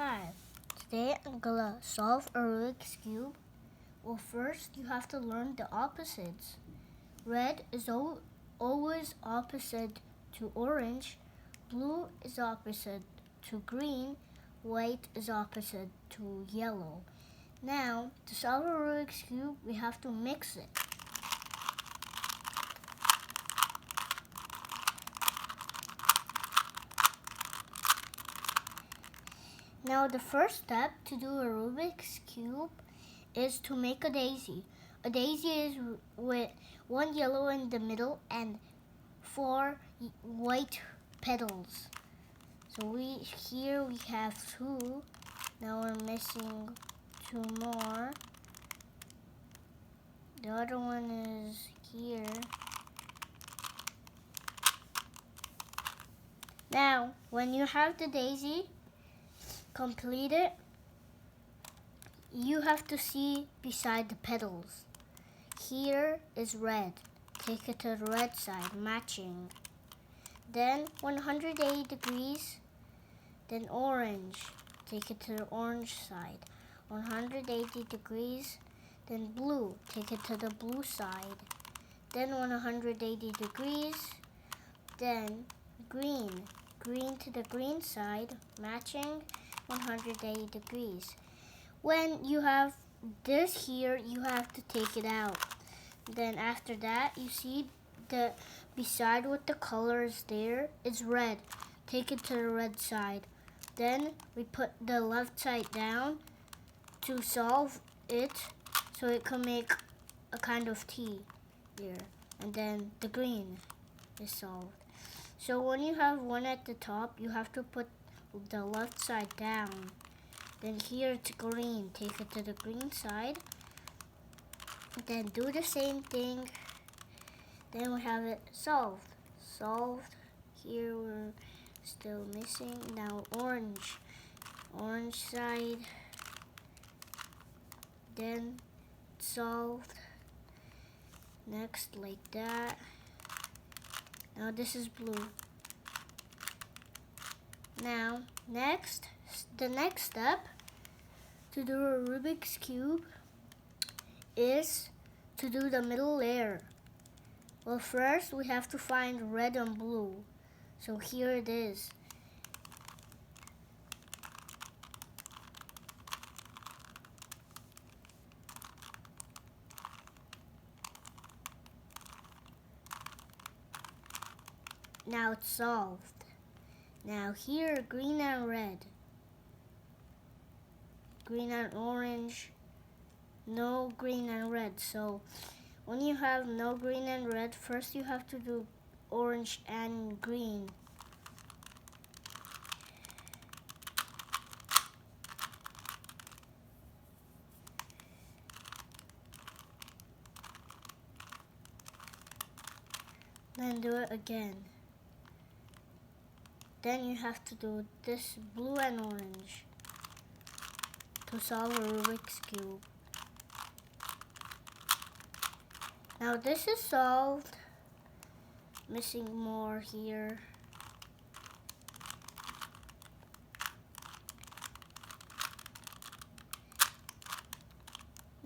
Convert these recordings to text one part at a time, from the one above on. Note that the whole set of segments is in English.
Hi, today I'm gonna solve a Rubik's Cube. Well, first you have to learn the opposites. Red is always opposite to orange, blue is opposite to green, white is opposite to yellow. Now, to solve a Rubik's Cube, we have to mix it. Now, the first step to do a Rubik's Cube is to make a daisy. A daisy is with one yellow in the middle and four white petals. So here we have two. Now we're missing two more. The other one is here. Now, when you have the daisy completed, you have to see beside the petals. Here is red. Take it to the red side, matching. Then 180 degrees, then orange. Take it to the orange side. 180 degrees, then blue. Take it to the blue side. Then 180 degrees, then green. Green to the green side, matching 180 degrees. When you have this here, you have to take it out. Then after that, you see the beside with the colors there is red. Take it to the red side. Then we put the left side down to solve it so it can make a kind of T here. And then the green is solved. So when you have one at the top, you have to put the left side down. Then here it's green. Take it to the green side. Then do the same thing. Then we have it solved. Solved. Here we're still missing. Now orange. Orange side. Then solved. Next like that. Now this is blue. Now the next step to do a Rubik's Cube is to do the middle layer. Well, first we have to find red and blue. So here it is. Now it's solved. Now here, green and red. Green and orange. No green and red. So when you have no green and red, first you have to do orange and green. Then do it again. Then you have to do this blue and orange to solve a Rubik's Cube. Now this is solved. Missing more here.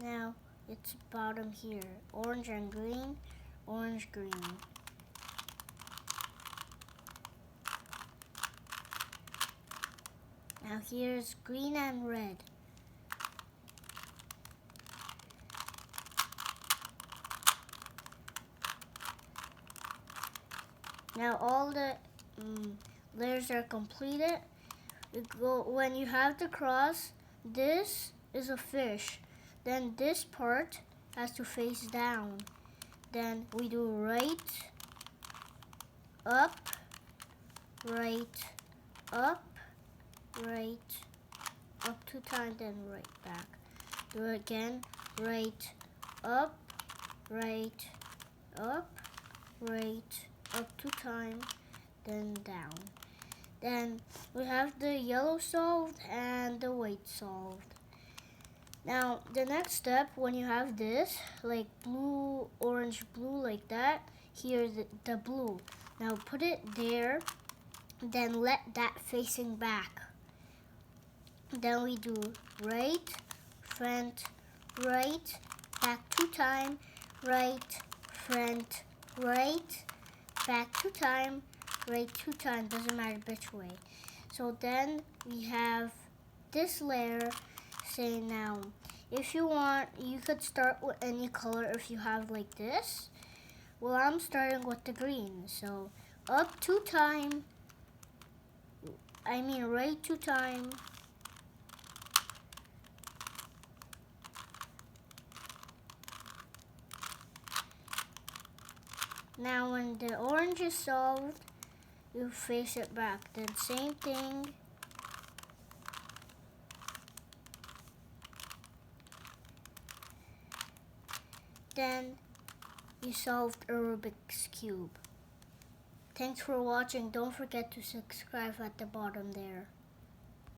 Now it's bottom here. Orange and green, orange, green. Now here's green and red. Now all the layers are completed. When you have the cross, this is a fish. Then this part has to face down. Then we do right, up, right, up 2 times, then right back. Do it again, right, up, up 2 times, then down. Then we have the yellow solved and the white solved. Now the next step, when you have this, like blue, orange, blue like that, here's the blue. Now put it there, then let that facing back. Then we do right, front, right, back 2 times, right, front, right, back 2 times, right 2 times, doesn't matter which way. So then we have this layer saying now, if you want, you could start with any color if you have like this. Well, I'm starting with the green, so up 2 times, right 2 times, now when the orange is solved, you face it back. Then same thing. Then you solved a Rubik's Cube. Thanks for watching. Don't forget to subscribe at the bottom there.